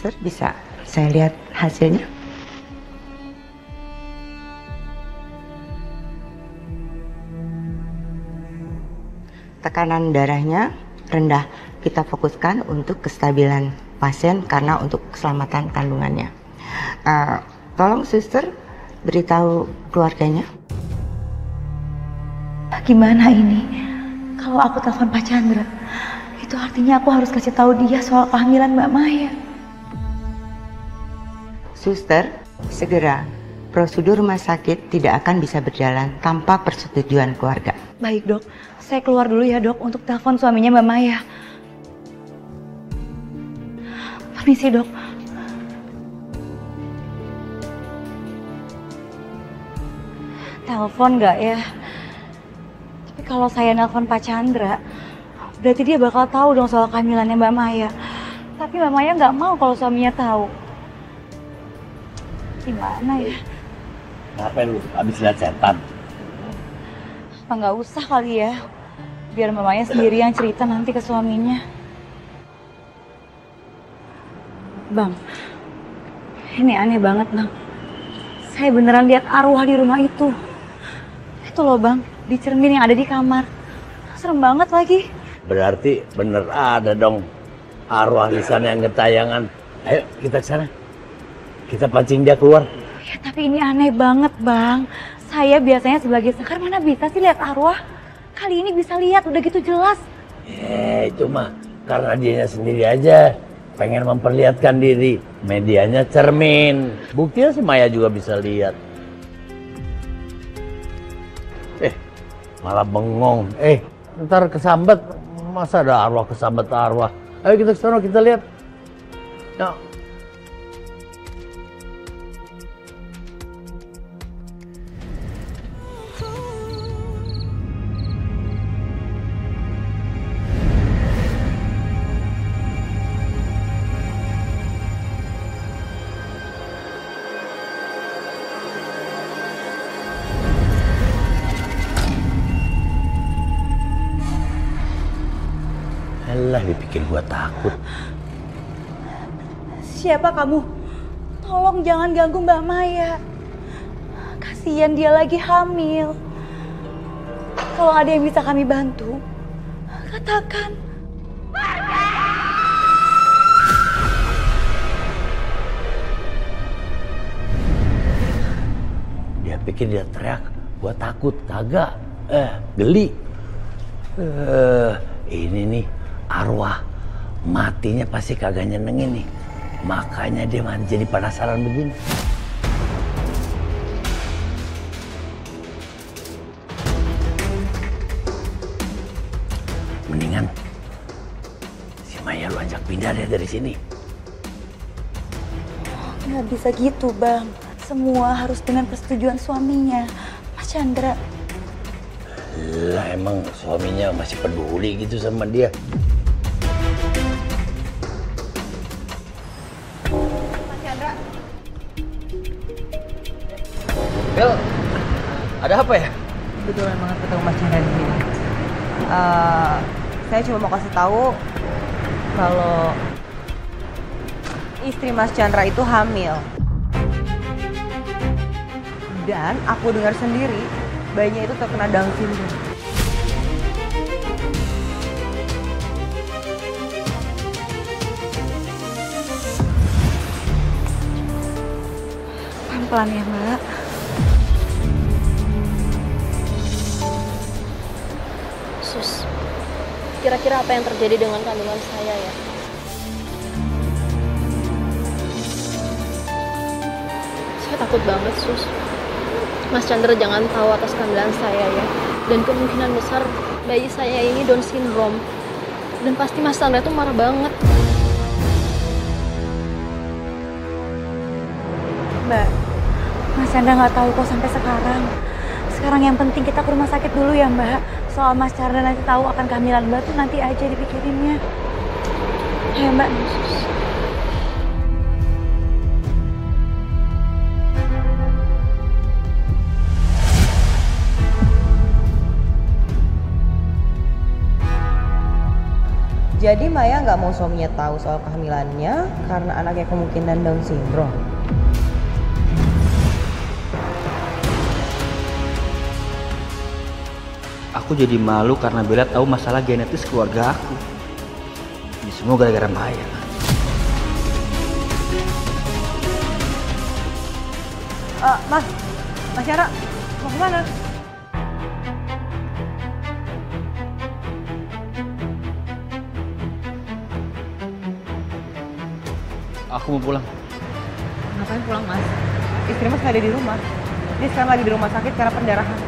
suster, bisa saya lihat hasilnya? Tekanan darahnya rendah. Kita fokuskan untuk kestabilan pasien karena untuk keselamatan kandungannya. Tolong suster beritahu keluarganya. Gimana ini? Kalau aku telepon Pak Chandra, itu artinya aku harus kasih tahu dia soal kehamilan Mbak Maya. Suster, segera. Prosedur rumah sakit tidak akan bisa berjalan tanpa persetujuan keluarga. Baik dok, saya keluar dulu ya dok untuk telepon suaminya Mbak Maya. Permisi dok. Telepon nggak ya? Tapi kalau saya nelpon Pak Chandra, berarti dia bakal tahu dong soal kehamilannya Mbak Maya. Tapi Mbak Maya nggak mau kalau suaminya tahu. Gimana ya? Ngapain lu? Abis lihat setan? Apa nggak usah kali ya? Biar Mbak Maya sendiri yang cerita nanti ke suaminya. Bang, ini aneh banget bang. Saya beneran lihat arwah di rumah itu. Itu loh bang, di cermin yang ada di kamar. Serem banget lagi. Berarti bener ada dong arwah di sana yang gentayangan. Ayo kita ke sana. Kita pancing dia keluar. Ya tapi ini aneh banget bang. Saya biasanya sebagai sekar mana bisa sih lihat arwah. Kali ini bisa lihat, udah gitu jelas. Itu mah karena dianya sendiri aja pengen memperlihatkan diri. Medianya cermin. Buktinya si Maya juga bisa lihat. Malah bengong. Ntar kesambat. Masa ada arwah kesambat arwah? Ayo kita ke sana, kita lihat. Yuk. Alah, dipikir gua takut. Siapa kamu? Tolong jangan ganggu Mbak Maya. Kasihan dia lagi hamil. Kalau ada yang bisa kami bantu, katakan. Dia pikir dia teriak, gua takut. Kagak. Geli. Ini nih arwah matinya pasti kagak nyenengin nih. Makanya dia jadi penasaran begini. Mendingan si Maya lu ajak pindah deh dari sini. Nggak bisa gitu bang. Semua harus dengan persetujuan suaminya, Mas Chandra. Lah emang suaminya masih peduli gitu sama dia. Mas Chandra. Bel, ada apa ya? Kebetulan banget ketemu Mas Chandra di sini. Saya cuma mau kasih tahu kalau istri Mas Chandra itu hamil. Dan aku dengar sendiri bayinya itu terkena Down syndrome. Pelan-pelan ya Mbak. Sus, kira-kira apa yang terjadi dengan kandungan saya ya? Saya takut banget, Sus. Mas Chandra jangan tahu atas kehamilan saya ya. Dan kemungkinan besar bayi saya ini Down syndrome. Dan pasti Mas Chandra tuh marah banget. Mbak, Mas Chandra nggak tahu kok sampai sekarang. Sekarang yang penting kita ke rumah sakit dulu ya Mbak. Soal Mas Chandra nanti tahu akan kehamilan Mbak tuh nanti aja dipikirinnya. Ayo Mbak. Jadi Maya nggak mau suaminya tahu soal kehamilannya karena anaknya kemungkinan Down syndrome. Aku jadi malu karena Bella tahu masalah genetis keluarga aku. Ini semua gara-gara Maya. Mas Yara, mau kemana? Aku mau pulang. Ngapain pulang, Mas? Istri Mas nggak ada di rumah. Dia sekarang lagi di rumah sakit karena pendarahan.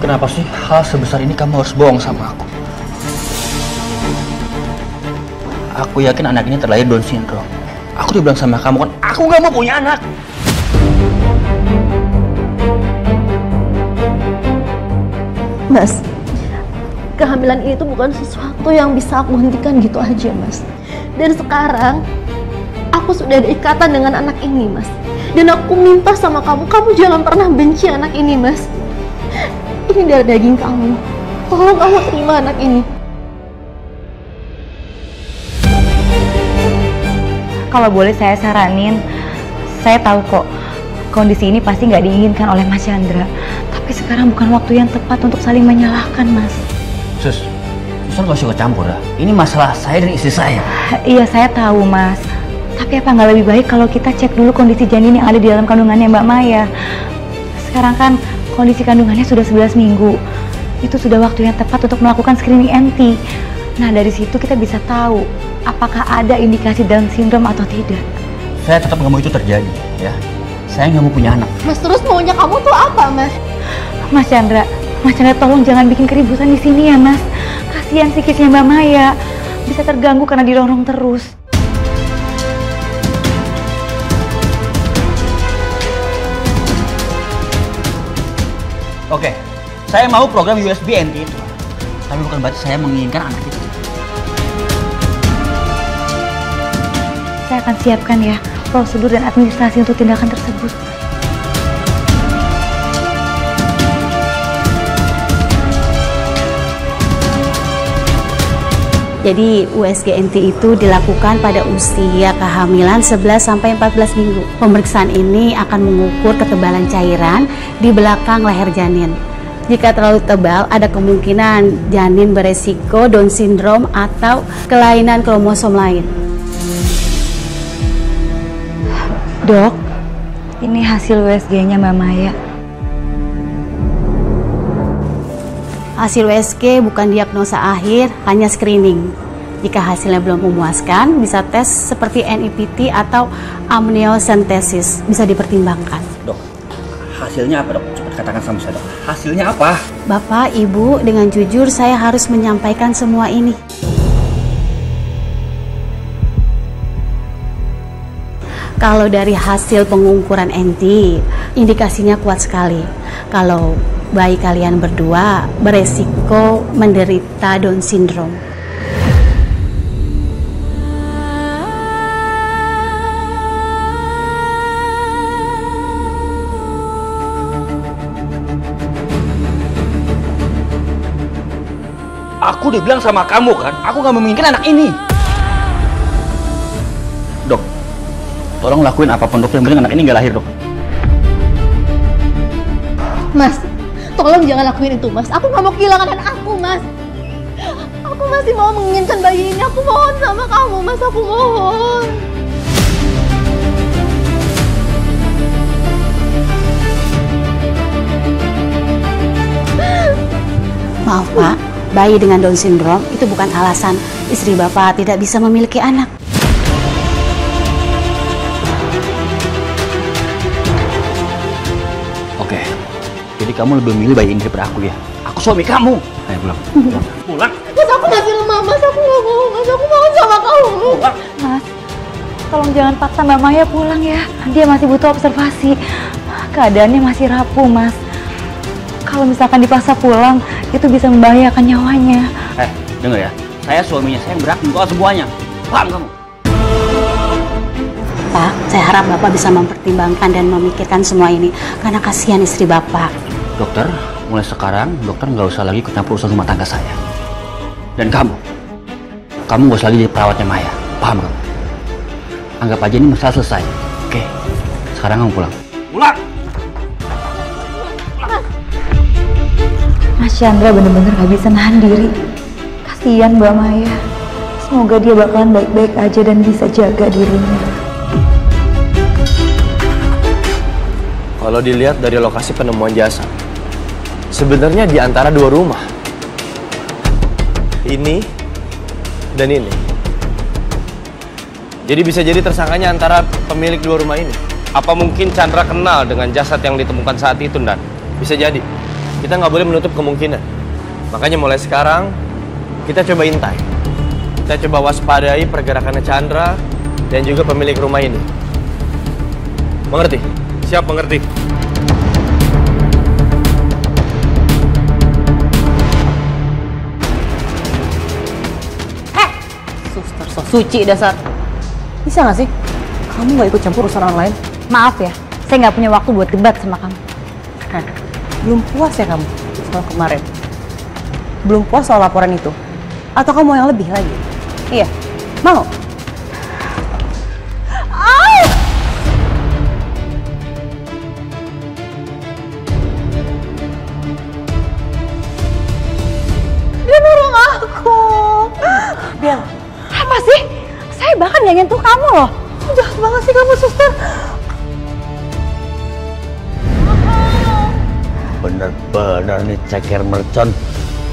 Kenapa sih hal sebesar ini kamu harus bohong sama aku? Aku yakin anak ini terlahir Down syndrome. Aku udah bilang sama kamu kan, aku nggak mau punya anak. Mas, kehamilan ini tuh bukan sesuatu yang bisa aku hentikan gitu aja, Mas. Dan sekarang, aku sudah ada ikatan dengan anak ini, Mas. Dan aku minta sama kamu, kamu jangan pernah benci anak ini, Mas. Ini darah daging kamu. Tolong kamu terima anak ini. Kalau boleh saya saranin, saya tahu kok kondisi ini pasti nggak diinginkan oleh Mas Chandra. Tapi sekarang bukan waktu yang tepat untuk saling menyalahkan, Mas. Sus gak usah campur ya. Ini masalah saya dan istri saya. Iya, saya tahu, Mas. Tapi apa nggak lebih baik kalau kita cek dulu kondisi janin yang ada di dalam kandungannya Mbak Maya? Sekarang kan kondisi kandungannya sudah 11 minggu. Itu sudah waktu yang tepat untuk melakukan screening NT. Nah, dari situ kita bisa tahu apakah ada indikasi Down syndrome atau tidak. Saya tetap nggak mau itu terjadi, ya. Saya nggak mau punya anak. Mas, terus maunya kamu tuh apa, Mas? Mas Chandra tolong jangan bikin keributan di sini ya, Mas. Kasihan psikisnya Mbak Maya. Bisa terganggu karena dirongrong terus. Oke, saya mau program USB NT itu. Tapi bukan berarti saya menginginkan anak itu. Saya akan siapkan ya prosedur dan administrasi untuk tindakan tersebut. Jadi USG-NT itu dilakukan pada usia kehamilan 11-14 minggu. Pemeriksaan ini akan mengukur ketebalan cairan di belakang leher janin. Jika terlalu tebal, ada kemungkinan janin beresiko Down syndrome atau kelainan kromosom lain. Dok, ini hasil USG-nya Mbak Maya. Hasil USG bukan diagnosa akhir, hanya screening. Jika hasilnya belum memuaskan, bisa tes seperti NIPT atau amniocentesis, bisa dipertimbangkan. Dok, hasilnya apa, Dok? Cepat katakan sama saya, Dok. Hasilnya apa? Bapak, Ibu, dengan jujur saya harus menyampaikan semua ini. Kalau dari hasil pengukuran NT, indikasinya kuat sekali. Kalau bayi kalian berdua beresiko menderita Down syndrome. Aku udah bilang sama kamu kan, aku gak menginginkan anak ini. Dok, tolong lakuin apapun dok yang penting anak ini gak lahir, Dok. Mas, tolong jangan lakuin itu, Mas. Aku nggak mau kehilangan anak aku, Mas. Aku masih mau menginginkan bayi ini. Aku mohon sama kamu, Mas. Aku mohon. Maaf Pak, bayi dengan Down syndrome itu bukan alasan istri Bapak tidak bisa memiliki anak. Oke, jadi kamu lebih memilih bayi ini daripada aku ya? Aku suami kamu. Ayo pulang. Pulang. Mas, aku masih lemah, Mas. Aku nggak mau, Mas. Aku mohon sama kamu. Pulang. Mas, tolong jangan paksa Mbak Maya pulang ya. Dia masih butuh observasi. Keadaannya masih rapuh, Mas. Kalau misalkan dipaksa pulang, itu bisa membahayakan nyawanya. Dengar ya. Saya suaminya, saya yang berhak menentukan semuanya. Paham kamu? Pak, saya harap Bapak bisa mempertimbangkan dan memikirkan semua ini karena kasihan istri Bapak. Dokter, mulai sekarang dokter nggak usah lagi ikut campur urusan rumah tangga saya. Dan kamu nggak usah lagi jadi perawatnya Maya, paham kamu? Anggap aja ini masalah selesai. Oke, sekarang kamu pulang. Pulang! Mas Chandra bener-bener gak bisa nahan diri. Kasian Mbak Maya. Semoga dia bakalan baik-baik aja dan bisa jaga dirinya. Kalau dilihat dari lokasi penemuan jasad, sebenarnya di antara dua rumah. Ini dan ini. Jadi bisa jadi tersangkanya antara pemilik dua rumah ini. Apa mungkin Chandra kenal dengan jasad yang ditemukan saat itu, Dan? Bisa jadi. Kita nggak boleh menutup kemungkinan. Makanya mulai sekarang, kita coba intai. Kita coba waspadai pergerakannya Chandra dan juga pemilik rumah ini. Mengerti? Siap, mengerti. Suster so suci dasar. Bisa nggak sih? Kamu nggak ikut campur urusan orang lain? Maaf ya, saya nggak punya waktu buat debat sama kamu. Belum puas ya kamu soal kemarin? Belum puas soal laporan itu? Atau kamu mau yang lebih lagi? Iya, mau? Dia nurung aku. Bel, Apa sih? Saya bahkan nggak nyentuh kamu loh. Jahat banget sih kamu, suster. Bener-bener nih ceker mercon.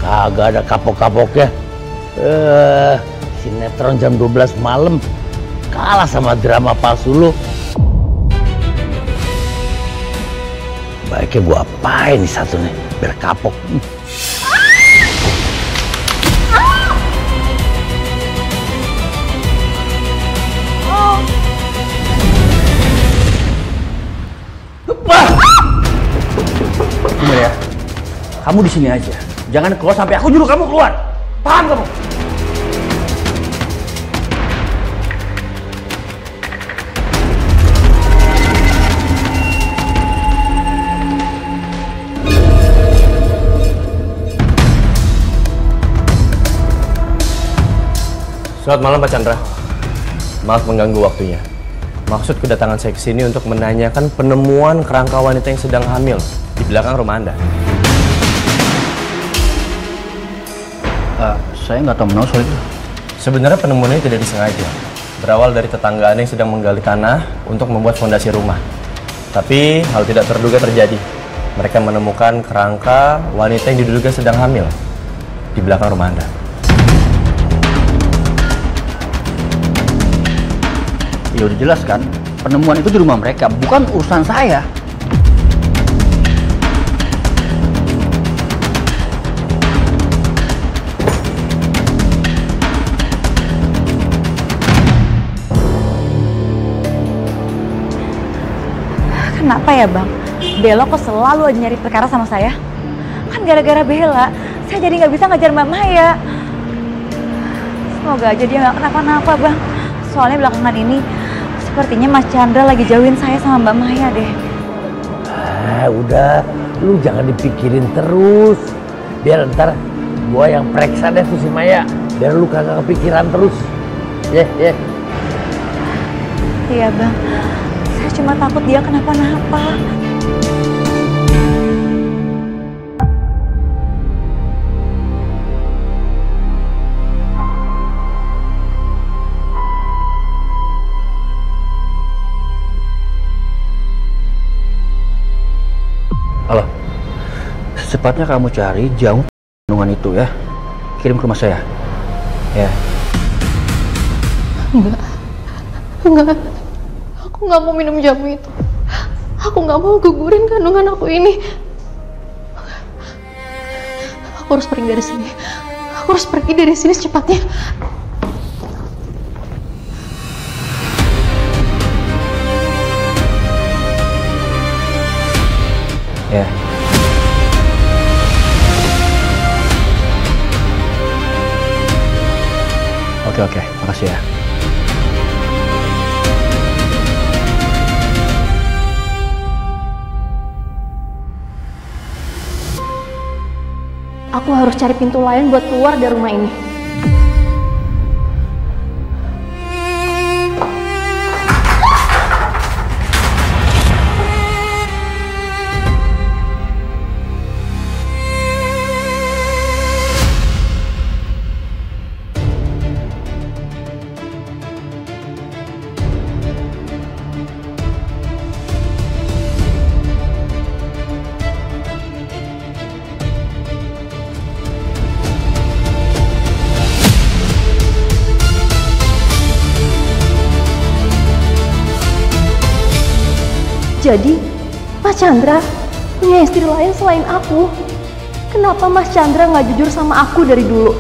Kagak ada kapok-kapoknya. Sinetron jam 12 malam. Kalah sama drama palsu lu. Baiknya gua apain nih satu nih, biar kapok. Gimana ya? Kamu di sini aja. Jangan keluar sampai aku nyuruh kamu keluar. Paham kamu? Selamat malam Pak Chandra. Maaf mengganggu waktunya. Maksud kedatangan saya ke sini untuk menanyakan penemuan kerangka wanita yang sedang hamil di belakang rumah Anda. Saya nggak tahu menau soal itu. Sebenarnya penemuannya tidak disengaja. Berawal dari tetangga Anda yang sedang menggali tanah untuk membuat fondasi rumah. Tapi hal tidak terduga terjadi. Mereka menemukan kerangka wanita yang diduga sedang hamil di belakang rumah Anda. Ya udah jelas kan, penemuan itu di rumah mereka, bukan urusan saya. Kenapa ya Bang? Bella kok selalu aja nyari perkara sama saya? Kan gara-gara Bella, saya jadi nggak bisa ngajar Mbak Maya. Semoga aja dia nggak kenapa-napa Bang. Soalnya belakangan ini, sepertinya Mas Chandra lagi jauhin saya sama Mbak Maya deh. Udah, lu jangan dipikirin terus. Biar ntar gua yang periksa deh tuh si Maya. Biar lu kagak kepikiran terus. Ya. Iya Bang, saya cuma takut dia kenapa-napa. Halo, secepatnya kamu cari jauh kandungan itu ya. Kirim ke rumah saya. Ya. Enggak. Aku nggak mau minum jamu itu. Aku nggak mau gugurin kandungan aku ini. Aku harus pergi dari sini. Aku harus pergi dari sini secepatnya. Ya. Oke, makasih ya. harus cari pintu lain buat keluar dari rumah ini. Jadi, Mas Chandra punya istri lain selain aku. Kenapa Mas Chandra nggak jujur sama aku dari dulu?